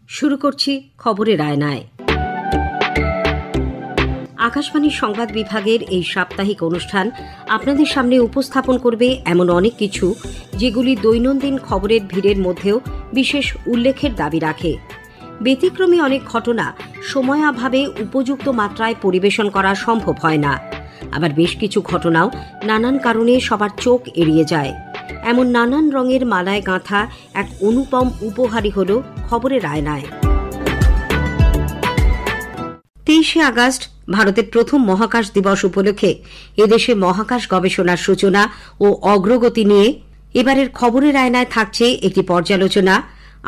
শুরু করছি খবরের আয়নায়। আকাশবাণীর সংবাদ বিভাগের এই সাপ্তাহিক অনুষ্ঠান আপনাদের সামনে উপস্থাপন করবে এমন অনেক কিছু যেগুলি দৈনন্দিন খবরের ভিড়ের মধ্যেও বিশেষ উল্লেখের দাবি রাখে। ব্যতিক্রমী অনেক ঘটনা সময়াভাবে উপযুক্ত মাত্রায় পরিবেশন করা সম্ভব হয় না। আবার বেশ কিছু ঘটনাও নানান কারণে সবার চোখ এড়িয়ে যায়। এমন নানান রঙের মালায় গাঁথা এক অনুপম উপহারই হল খবরের আয়নায়। 23শে আগস্ট ভারতের প্রথম মহাকাশ দিবস উপলক্ষে এদেশে মহাকাশ গবেষণার সূচনা ও অগ্রগতি নিয়ে এবারের খবরের আয়নায় থাকছে একটি পর্যালোচনা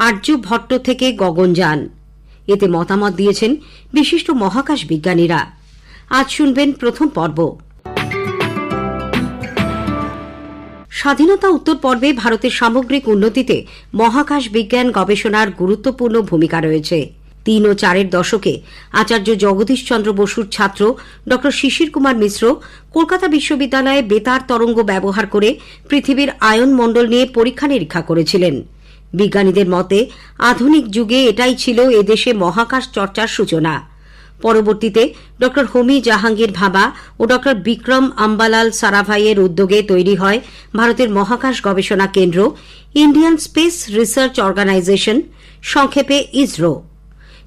আর্যভট্ট থেকে গগনযান। এতে মতামত দিয়েছেন বিশিষ্ট মহাকাশ বিজ্ঞানীরা। আজ শুনবেন প্রথম পর্ব। স্বাধীনতা উত্তর পর্বে ভারতের সামগ্রিক উন্নতিতে মহাকাশ বিজ্ঞান গবেষণার গুরুত্বপূর্ণ ভূমিকা রয়েছে। 3 ও 4-এর দশকে আচার্য জগদীশ চন্দ্র বসুর ছাত্র ড শিশির কুমার মিশ্র কলকাতা বিশ্ববিদ্যালয়ে বেতার তরঙ্গ ব্যবহার করে পৃথিবীর আয়নমণ্ডল নিয়ে পরীক্ষা নিরীক্ষা করেছিলেন। বিজ্ঞানীদের মতে আধুনিক যুগে এটাই ছিল এদেশে মহাকাশ চর্চার সূচনা। পরবর্তীতে ড হোমি জাহাঙ্গীর ভাবা ও ড বিক্রম আম্বালাল সারাভাইয়ের উদ্যোগে তৈরি হয় ভারতের মহাকাশ গবেষণা কেন্দ্র ইন্ডিয়ান স্পেস রিসার্চ অর্গানাইজেশন, সংক্ষেপে ইসরো।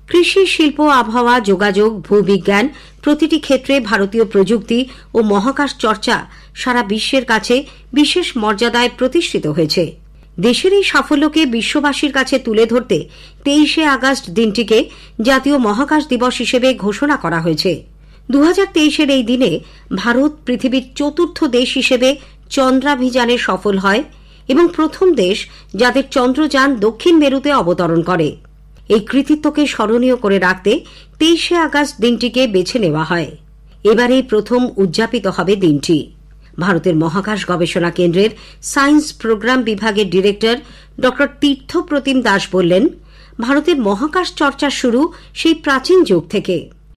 কৃষি, শিল্প, আবহাওয়া, যোগাযোগ, ভূবিজ্ঞান প্রতিটি ক্ষেত্রে ভারতীয় প্রযুক্তি ও মহাকাশ চর্চা সারা বিশ্বের কাছে বিশেষ মর্যাদায় প্রতিষ্ঠিত হয়েছে। দেশের এই সাফল্যকে বিশ্ববাসীর কাছে তুলে ধরতে 23শে আগস্ট দিনটিকে জাতীয় মহাকাশ দিবস হিসেবে ঘোষণা করা হয়েছে। 2023-এর এই দিনে ভারত পৃথিবীর 4র্থ দেশ হিসেবে চন্দ্রাভিযানে সফল হয় এবং প্রথম দেশ যাদের চন্দ্রযান দক্ষিণ মেরুতে অবতরণ করে। এই কৃতিত্বকে স্মরণীয় করে রাখতে 23শে আগস্ট দিনটিকে বেছে নেওয়া হয়। এবারেই প্রথম উদযাপিত হবে দিনটি। ভারতের মহাকাশ গবেষণা কেন্দ্রের সায়েন্স প্রোগ্রাম বিভাগের ডিরেক্টর ড তীর্থ প্রতিম দাস বললেন, ভারতের মহাকাশ চর্চা শুরু সেই প্রাচীন যুগ থেকে।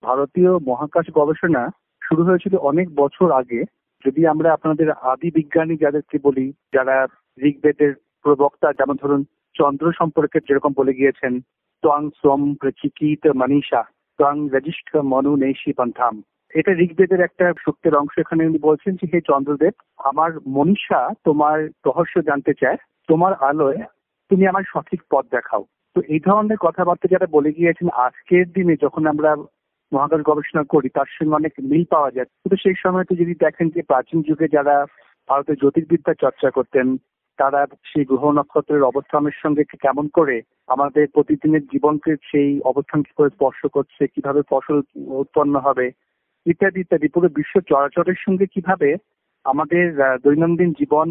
ভারতীয় মহাকাশ গবেষণা শুরু হয়েছিল অনেক বছর আগে। যদি আমরা আপনাদের আদি বিজ্ঞানী যাদেরকে বলি, যারা ঋগ্বেদের প্রবক্তা, যেমন ধরুন চন্দ্র সম্পর্কে যেরকম বলে গিয়েছেন, ত্বং সোম প্রচিকিত মনীষা ত্বং রেজিষ্ঠ মনু নেশি পন্থাম। এটা ঋগ্বেদের একটা সূক্তের অংশ। এখানে উনি বলছেন যে, হে চন্দ্রদেব, আমার মনীষা তোমার রহস্য জানতে চায়, তোমার আলোয় তুমি আমার সঠিক পথ দেখাও। তো এই ধরনের কথাবার্তা যারা বলে গিয়েছেন, আজকের দিনে যখন আমরা মহাকাশ গবেষণা করি তার সঙ্গে অনেক মিল পাওয়া যায়। কিন্তু সেই সময়তে যদি দেখেন যে প্রাচীন যুগে যারা ভারতের জ্যোতির্বিদ্যা চর্চা করতেন, তারা সেই গ্রহ নক্ষত্রের অবস্থানের সঙ্গে কেমন করে আমাদের প্রতিদিনের জীবনকে সেই অবস্থান কি করে স্পর্শ করছে, কিভাবে ফসল উৎপন্ন হবে ইত্যাদি ইত্যাদি, পুরো বিশ্ব চরাচরের সঙ্গে কিভাবে আমাদের দৈনন্দিন জীবন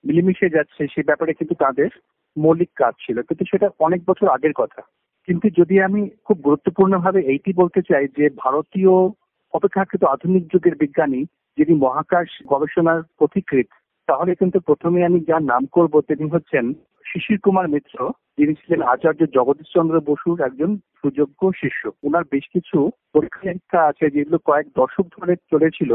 মিলেমিশে যাচ্ছে, সে ব্যাপারে কিন্তু তাদের মৌলিক কাজ ছিল। কিন্তু সেটা অনেক বছর আগের কথা। কিন্তু যদি আমি খুব গুরুত্বপূর্ণভাবে এইটি বলতে চাই যে ভারতীয় অপেক্ষাকৃত আধুনিক যুগের বিজ্ঞানী যিনি মহাকাশ গবেষণার পথিকৃৎ, তাহলে কিন্তু প্রথমে আমি যার নাম করব তিনি হচ্ছেন শিশির কুমার মিত্র, যিনি ছিলেন আচার্য জগদীশ চন্দ্র বসুর একজন সুযোগ্য শিষ্য। ওনার বেশ কিছু পরীক্ষা নিরীক্ষা আছে যেগুলো কয়েক দশক ধরে চলেছিল।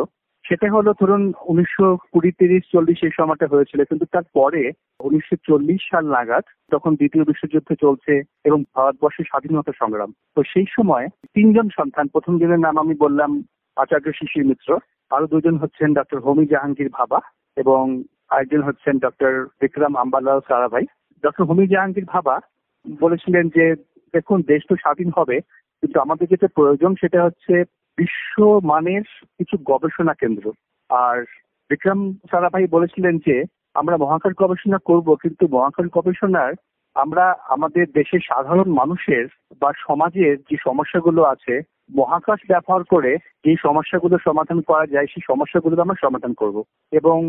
সেটা হলো ধরুন 1920, 30, 40 এই সময়টা হয়েছিল। কিন্তু তারপরে 1940 সাল নাগাদ, তখন দ্বিতীয় বিশ্বযুদ্ধ চলছে এবং ভারতবর্ষের স্বাধীনতা সংগ্রাম, তো সেই সময় 3জন সন্তান, প্রথম জনের নাম আমি বললাম আচার্য শিশির মিত্র, আরো 2জন হচ্ছেন ডক্টর হোমি জাহাঙ্গীর ভাবা এবং আরেকজন হচ্ছেন ডক্টর বিক্রম আম্বালাল সারাভাই। ডক্টর হোমি জাহাঙ্গীর ভাবা বলেছিলেন যে, দেখুন, দেশ তো স্বাধীন হবে, কিন্তু আমাদের যেটা প্রয়োজন সেটা হচ্ছে বিশ্বমানের কিছু গবেষণা কেন্দ্র। আর বিক্রম সারাভাই বলেছিলেন যে, আমরা মহাকাশ গবেষণা করব, কিন্তু মহাকাশ গবেষণার আমরা আমাদের দেশের সাধারণ মানুষের বা সমাজের যে সমস্যাগুলো আছে, মহাকাশ ব্যবহার করে যে সমস্যাগুলো সমাধান করা যায় সেই সমস্যাগুলো আমরা সমাধান করব। এবং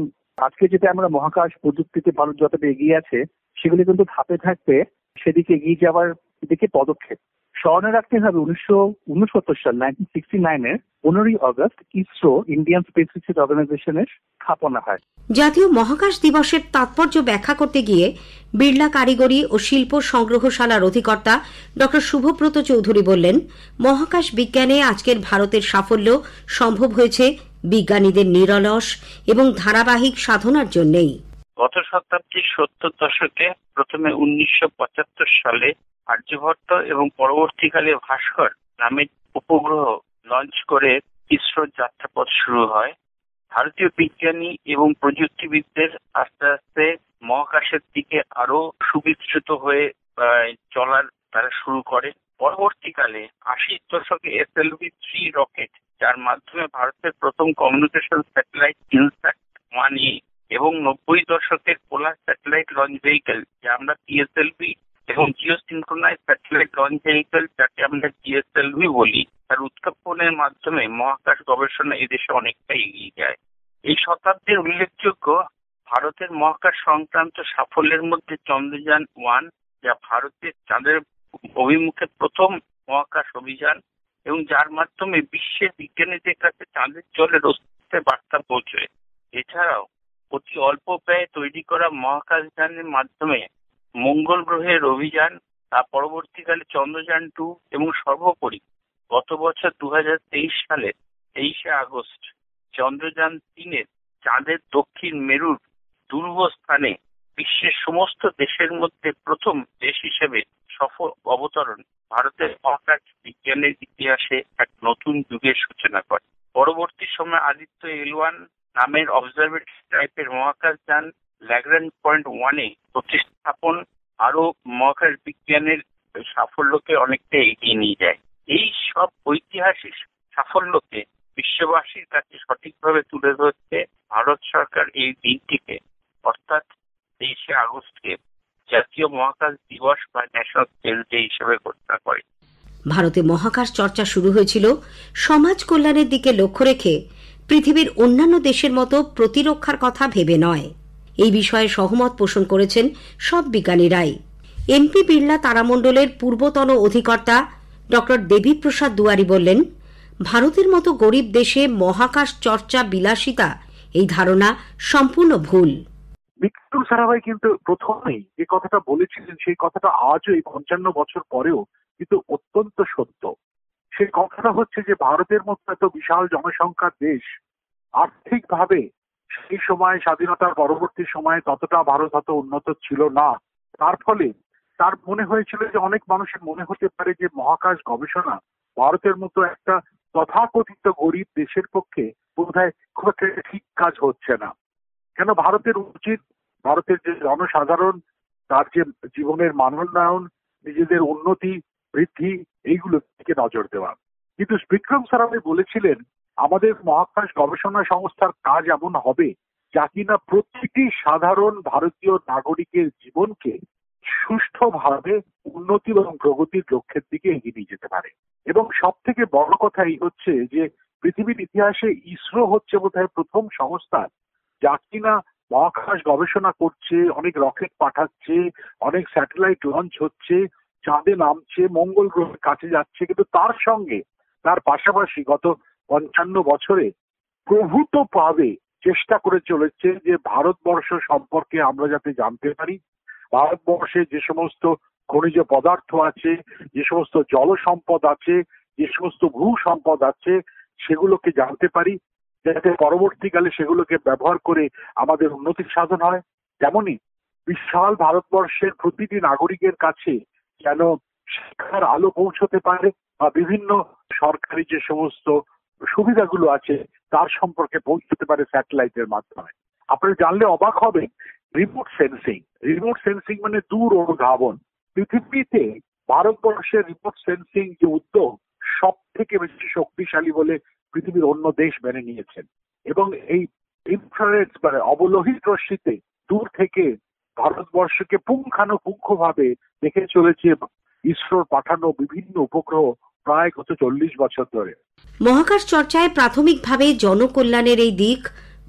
আজকে যেটা আমরা মহাকাশ প্রযুক্তিতে ভারত যতটা এগিয়ে আছে, সেগুলি কিন্তু ধাপে ধাপে সেদিকে এগিয়ে যাওয়ার দিকে পদক্ষেপ। স্মরণে রাখতে হবে 1969 সাল 1969-এর 15ই August ISRO Indian space research অর্গানাইজেশনের স্থাপনা হয়। জাতীয় মহাকাশ দিবসের তাৎপর্য ব্যাখ্যা করতে গিয়ে বিড়লা কারিগরি ও শিল্প সংগ্রহশালার অধিকর্তা ড শুভব্রত চৌধুরী বললেন, মহাকাশ বিজ্ঞানে আজকের ভারতের সাফল্য সম্ভব হয়েছে বিজ্ঞানীদের নিরলস এবং ধারাবাহিক সাধনার জন্যই। গত শতাব্দীর 70 দশকে প্রথমে 1975 সালে আর্যভট্ট এবং পরবর্তীকালে ভাস্কর নামের উপগ্রহ লঞ্চ করে ইসরোর যাত্রাপথ শুরু হয়। ভারতীয় বিজ্ঞানী এবং প্রযুক্তিবিদদের আস্তে আস্তে মহাকাশের দিকে আরো সুবিস্তৃত হয়ে চলার তারা শুরু করে। পরবর্তীকালে 80 দশকে SLV-3 রকেট, যার মাধ্যমে ভারতের প্রথম কমিউনিকেশন স্যাটেলাইট INSAT-1A, এবং 90 দশকের পোলার স্যাটেলাইট লঞ্চ ভেহিকল, যা আমরা PSLV, এবং Jio synchronise satellite launch vehicle, যাকে আমরা GSLV বলি, তার উৎক্ষেপণের মাধ্যমে মহাকাশ গবেষণা এদেশে অনেকটা এগিয়ে যায়। এই শতাব্দীর উল্লেখযোগ্য ভারতের মহাকাশ সংক্রান্ত সাফল্যের মধ্যে চন্দ্রযান-1, যা ভারতের চাঁদের অভিমুখে প্রথম মহাকাশ অভিযান এবং যার মাধ্যমে বিশ্বের বিজ্ঞানীদের কাছে চাঁদের জলের অস্তিত্বের বার্তা পৌঁছয়। এছাড়াও অতি অল্প ব্যয়ে তৈরি করা মহাকাশযানের মাধ্যমে মঙ্গল গ্রহের অভিযান, তার পরবর্তীকালে চন্দ্রযান-2 এবং সর্বোপরি গত বছর 2023 সালের 23শে আগস্ট চন্দ্রযান-3-এর চাঁদের দক্ষিণ মেরুর দুর্ব স্থানে বিশ্বের সমস্ত দেশের মধ্যে প্রথম দেশ হিসেবে সফল অবতরণ ভারতের মহাকাশ বিজ্ঞানের ইতিহাসে এক নতুন যুগের সূচনা করে। পরবর্তী সময়ে আদিত্য L1 নামের অবজারভেটরি টাইপের মহাকাশযান ল্যাগ্রাঞ্জ পয়েন্ট 1-এ প্রতিস্থাপন আরো মহাকাশ বিজ্ঞানের সাফল্যকে অনেকটা এগিয়ে নিয়ে যায়। এই সব ঐতিহাসিক সাফল্যকে বিশ্ববাসীর কাছে সঠিকভাবে তুলে ধরতে ভারত সরকার এই দিনটিকে, অর্থাৎ 23শে আগস্টকে জাতীয় মহাকাশ দিবস বা ন্যাশনাল স্পেস ডে হিসেবে ঘোষণা করে। ভারতে মহাকাশ চর্চা শুরু হয়েছিল সমাজ কল্যাণের দিকে লক্ষ্য রেখে, পৃথিবীর অন্যান্য দেশের মতো প্রতিরক্ষার কথা ভেবে নয়। এই বিষয়ে সহমত পোষণ করেছেন সব বিজ্ঞানীরাই। এমপি বিড়লা তারামণ্ডলের পূর্বতন অধিকর্তা ডক্টর দেবীপ্রসাদ দুয়ারি বললেন, ভারতের মতো গরিব দেশে মহাকাশ চর্চা বিলাসিতা, এই ধারণা সম্পূর্ণ ভুল। বিক্রম সারাভাই কিন্তু প্রথমেই যে কথাটা বলেছিলেন, সেই কথাটা আজও এই 55 বছর পরেও কিন্তু অত্যন্ত সত্য। সেই কথাটা হচ্ছে যে ভারতের মতো এত বিশাল জনসংখ্যার দেশ আর্থিকভাবে সেই সময় স্বাধীনতার পরবর্তী সময়ে ততটা ভারত হয়তো উন্নত ছিল না। তার ফলে তার মনে হয়েছিল যে অনেক মানুষের মনে হতে পারে যে মহাকাশ গবেষণা ভারতের মতো একটা তথাকথিত গরিব দেশের পক্ষে বোধহয় খুব একটা ঠিক কাজ হচ্ছে না। কেন ভারতের উচিত ভারতের যে জনসাধারণ, তার যে জীবনের মানোন্নয়ন, নিজেদের উন্নতি বৃদ্ধি, এইগুলো থেকে নজর দেওয়া। কিন্তু বিক্রম সারাভাই বলেছিলেন, আমাদের মহাকাশ গবেষণা সংস্থার কাজ এমন হবে যা কিনা প্রতিটি সাধারণ ভারতীয় নাগরিকের জীবনকে সুষ্ঠুভাবে উন্নতি এবং প্রগতির লক্ষ্যের দিকে এগিয়ে নিয়ে যেতে পারে। এবং সব থেকে বড় কথা এই হচ্ছে যে পৃথিবীর ইতিহাসে ইসরো হচ্ছে বোধহয় প্রথম সংস্থা যা কিনা মহাকাশ গবেষণা করছে, অনেক রকেট পাঠাচ্ছে, অনেক স্যাটেলাইট লঞ্চ হচ্ছে, চাঁদে নামছে, মঙ্গল গ্রহের কাছে যাচ্ছে, কিন্তু তার সঙ্গে তার পাশাপাশি গত 55 বছরে প্রভূতভাবে চেষ্টা করে চলেছে যে ভারতবর্ষ সম্পর্কে আমরা যাতে জানতে পারি, ভারতবর্ষে যে সমস্ত খনিজ পদার্থ আছে, যে সমস্ত জল সম্পদ আছে, যে সমস্ত ভূ সম্পদ আছে, সেগুলোকে জানতে পারি, যাতে পরবর্তীকালে সেগুলোকে ব্যবহার করে আমাদের উন্নতি সাধন হয়। তেমনই বিশাল ভারতবর্ষের প্রতিটি নাগরিকের কাছে যেন শিক্ষার আলো পৌঁছতে পারে বা বিভিন্ন সরকারি যে সমস্ত সুবিধাগুলো আছে তার সম্পর্কে পৌঁছতে পারে স্যাটেলাইটের মাধ্যমে। আপনারা জানলে অবাক হবেন, রিমোট সেন্সিং মানে দূর অনুধাবন। পৃথিবীতে ভারতবর্ষের রিমোট সেন্সিং যে উদ্যোগ সব থেকে বেশি শক্তিশালী বলে পৃথিবীর অন্য দেশ মেনে নিয়েছেন। এবং এই ইনফ্রারেড মানে অবলোহিত রশ্মিতে দূর থেকে ভারতবর্ষকে পুঙ্খানুপুঙ্খভাবে দেখে চলেছে ইসরোর পাঠানো বিভিন্ন উপগ্রহ প্রায় গত 40 বছর ধরে। মহাকাশ চর্চায় প্রাথমিকভাবে জনকল্যাণের এই দিক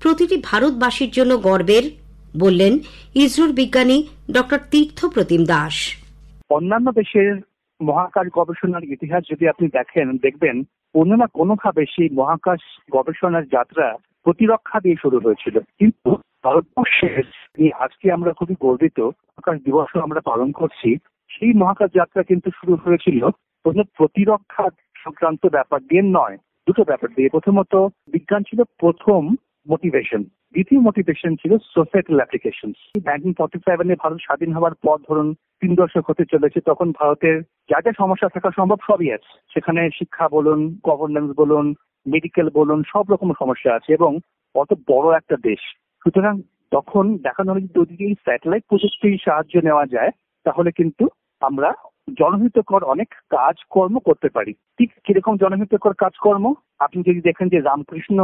প্রতিটি ভারতবাসীর জন্য গর্বের, বললেন ইসরোর বিজ্ঞানী ডক্টর তীর্থপ্রতিম দাস। অন্যান্য দেশের মহাকাশ গবেষণার ইতিহাস যদি আপনি দেখবেন কোনো না কোনোভাবে সেই মহাকাশ গবেষণার যাত্রা প্রতিরক্ষা দিয়ে শুরু হয়েছিল। কিন্তু ভারতবর্ষের আজকে আমরা খুবই গর্বিত মহাকাশ দিবসও আমরা পালন করছি, সেই মহাকাশ যাত্রা কিন্তু শুরু হয়েছিল কোনো প্রতিরক্ষা সংক্রান্ত ব্যাপার দিয়ে নয়, দুটো ব্যাপার দিয়ে। প্রথমত বিজ্ঞান ছিল প্রথম মোটিভেশন। দ্বিতীয় মোটিভেশন ছিল সোসাইটাল অ্যাপ্লিকেশন। 1947 ভারত স্বাধীন হওয়ার পর ধরুন 3 দশক হতে চলেছে, তখন ভারতের যা যা সমস্যা থাকা সম্ভব সবই আছে। সেখানে শিক্ষা বলুন, গভর্নেন্স বলুন, মেডিকেল বলুন, সব রকম সমস্যা আছে এবং অত বড় একটা দেশ। সুতরাং তখন দেখানো হলো যদি এই স্যাটেলাইট প্রযুক্তির সাহায্য নেওয়া যায় তাহলে কিন্তু আমরা জনহিতকর অনেক কাজকর্ম করতে পারি। ঠিক কিরকম জনহিতকর কাজকর্ম? আপনি যদি দেখেন যে রামকৃষ্ণ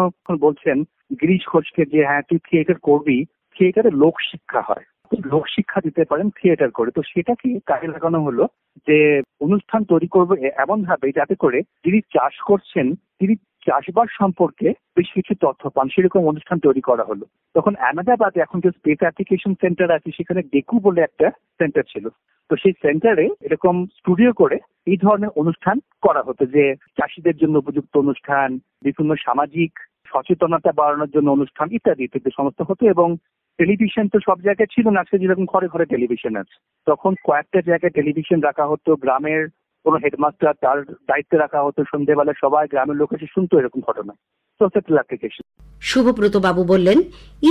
বলছেন গিরিশ ঘোষকে যে হ্যাঁ তুই থিয়েটার করবি, থিয়েটারে লোক শিক্ষা হয়, লোক শিক্ষা দিতে পারেন থিয়েটার করে। তো সেটাকে কাজে লাগানো হলো যে অনুষ্ঠান তৈরি করবে এমন ভাবে যাতে করে যিনি চাষ করছেন তিনি চাষবাস সম্পর্কে বেশ কিছু তথ্য পান, সেরকম অনুষ্ঠান তৈরি করা হলো। তখন আহমেদাবাদে এখন যে স্পেস অ্যাপ্লিকেশন সেন্টার আছে সেখানে ডেকু বলে একটা সেন্টার ছিল। তো সেই সেন্টারে এরকম স্টুডিও করে এই ধরনের অনুষ্ঠান করা হতো, যে চাষিদের জন্য উপযুক্ত অনুষ্ঠান, বিভিন্ন সামাজিক সচেতনতা বাড়ানোর জন্য অনুষ্ঠান ইত্যাদি ইত্যাদি সমস্ত হতো। এবং টেলিভিশন তো সব জায়গায় ছিল না, আজকে যেরকম ঘরে ঘরে টেলিভিশন আছে। তখন কয়েকটা জায়গায় টেলিভিশন রাখা হতো, গ্রামের কোনো হেডমাস্টার তার দায়িত্বে রাখা হতো, সন্ধ্যেবেলা সবাই গ্রামের লোক এসে শুনতো এরকম ঘটনা। Societal application. শুভব্রত বাবু বললেন,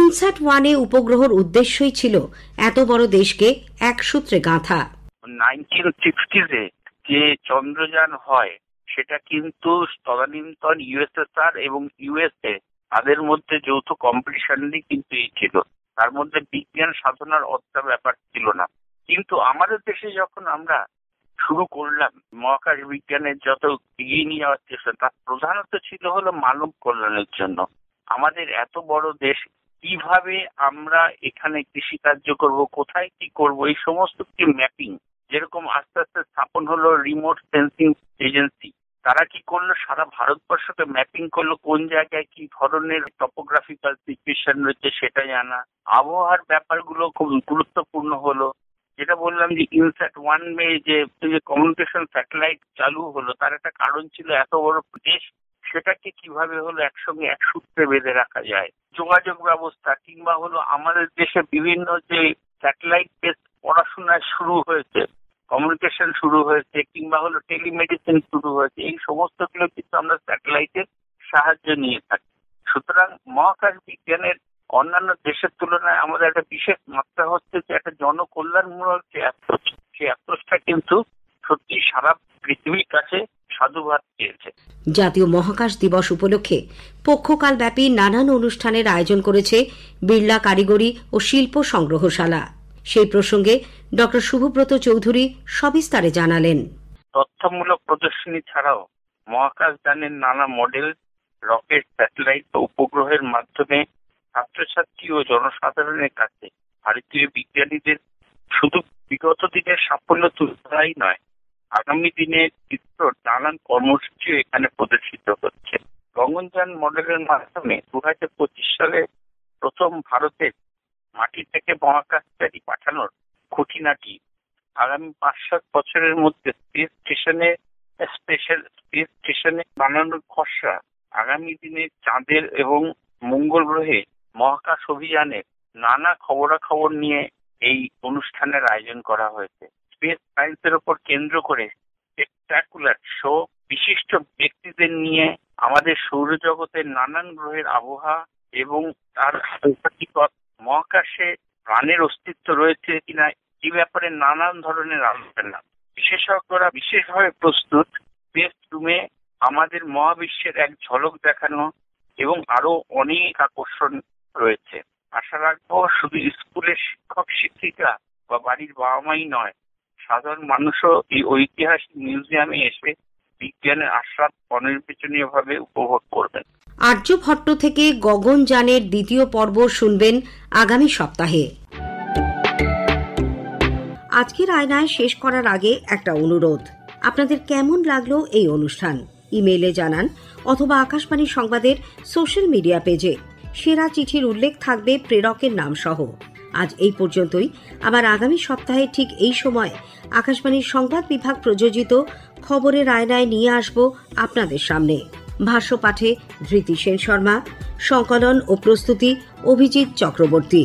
ইনস্যাট-1 উপগ্রহর উদ্দেশ্যই ছিল এত বড় দেশকে এক সূত্রে গাঁথা। 1960s যে চন্দ্রযান হয় সেটা কিন্তু তদানীন্তন ইউএসএসআর এবং ইউএসএ তাদের মধ্যে যৌথ কম্পিটিশনই কিন্তু এই ছিল। তার মধ্যে বিজ্ঞান সাধনার অতটা ব্যাপার ছিল না। কিন্তু আমাদের দেশে যখন আমরা শুরু করলাম মহাকাশ বিজ্ঞানের যত এগিয়ে নিয়ে যাওয়ার চেষ্টা, তার প্রধানত ছিল হলো মানব কল্যাণের জন্য। আমাদের এত বড় দেশ, কিভাবে আমরা এখানে কৃষিকার্য করব, কোথায় কি করব, এই সমস্ত কি ম্যাপিং, যেরকম আস্তে আস্তে স্থাপন হলো রিমোট সেন্সিং এজেন্সি, তারা কি করলো সারা ভারতবর্ষকে ম্যাপিং করলো, কোন জায়গায় কি ধরনের টপোগ্রাফিক্যাল সিচুয়েশন রয়েছে সেটা জানা। আবহাওয়ার ব্যাপারগুলো খুব গুরুত্বপূর্ণ হলো। যেটা বললাম যে ইনস্যাট-1 যে কমিউনিকেশন স্যাটেলাইট চালু হলো, তার একটা কারণ ছিল এত বড় দেশ সেটাকে কিভাবে হলো একসঙ্গে এক সূত্রে বেঁধে রাখা যায়। যোগাযোগ ব্যবস্থা কিংবা হলো আমাদের দেশে বিভিন্ন যে স্যাটেলাইট বেস পড়াশোনা শুরু হয়েছে, কমিউনিকেশন শুরু হয়েছে, কিংবা হলো টেলিমেডিসিন শুরু হয়েছে, এই সমস্তগুলো কিন্তু আমরা স্যাটেলাইটের সাহায্য নিয়ে থাকি। সুতরাং মহাকাশ বিজ্ঞানের অন্যান্য দেশের তুলনায় আমাদের একটা বিশেষ মাত্রা হচ্ছে যে একটা জনকল্যাণমূলক যে অ্যাপ্রোচ, সেই অ্যাপ্রোচটা কিন্তু সত্যি সারা পৃথিবীর কাছে সাধুবাদ পেয়েছে। জাতীয় মহাকাশ দিবস উপলক্ষে পক্ষকালব্যাপী নানান অনুষ্ঠানের আয়োজন করেছে বিড়লা কারিগরি ও শিল্প সংগ্রহশালা। সেই প্রসঙ্গে ডক্টর শুভব্রত চৌধুরী সবিস্তারে জানালেন, তথ্যমূলক প্রদর্শনী ছাড়াও মহাকাশ যানের নানা মডেল, রকেট, স্যাটেলাইট ও উপগ্রহের মাধ্যমে ছাত্রছাত্রী ও জনসাধারণের কাছে ভারতীয় বিজ্ঞানীদের শুধু বিগত দিনের সাফল্য তুলে ধরাই নয়, আগামী দিনের চিত্র নানান কর্মসূচিও এখানে প্রদর্শিত হচ্ছে। গগনযান মডেলের মাধ্যমে 2025 সালে প্রথম ভারতের মাটি থেকে মহাকাশচারী পাঠানোর খুঁটিনাটি, আগামী 5-7 বছরের মধ্যে স্পেস স্টেশনে বানানোর খসড়া, আগামী দিনে চাঁদের এবং মঙ্গল গ্রহে মহাকাশ অভিযানের নানা খবরাখবর নিয়ে এই অনুষ্ঠানের আয়োজন করা হয়েছে। স্পেস সায়েন্সের উপর কেন্দ্র করে স্পেকটাকুলার শো, বিশিষ্ট ব্যক্তিদের নিয়ে আমাদের সৌরজগতের নানান গ্রহের আবহাওয়া এবং তার মহাকাশে প্রাণের অস্তিত্ব রয়েছে কিনা এই ব্যাপারে নানান ধরনের আলোচনা। বিশেষজ্ঞরা বিশেষভাবে প্রস্তুত স্পেস রুমে আমাদের মহাবিশ্বের এক ঝলক দেখানো এবং আরো অনেক আকর্ষণ রয়েছে। আশা রাখবো শুধু স্কুলের শিক্ষক শিক্ষিকা বা বাড়ির বাবা মাই নয়, সাধারণ মানুষও এই ঐতিহাসিক মিউজিয়ামে এসে বিজ্ঞানের আস্বাদ অনির্বাচনীয়ভাবে উপভোগ করবেন। আর্যভট্ট থেকে গগনযানের দ্বিতীয় পর্ব শুনবেন আগামী সপ্তাহে। আজকের আয়নায় শেষ করার আগে একটা অনুরোধ, আপনাদের কেমন লাগলো এই অনুষ্ঠান ইমেইলে জানান অথবা আকাশবাণী সংবাদের সোশ্যাল মিডিয়া পেজে। সেরা চিঠির উল্লেখ থাকবে প্রেরকের নাম সহ। আজ এই পর্যন্তই। আবার আগামী সপ্তাহে ঠিক এই সময় আকাশবাণীর সংবাদ বিভাগ প্রযোজিত খবরের আয়নায় নিয়ে আসব আপনাদের সামনে। ভাষ্য পাঠে ধৃতি সেন শর্মা, সংকলন ও প্রস্তুতি অভিজিৎ চক্রবর্তী।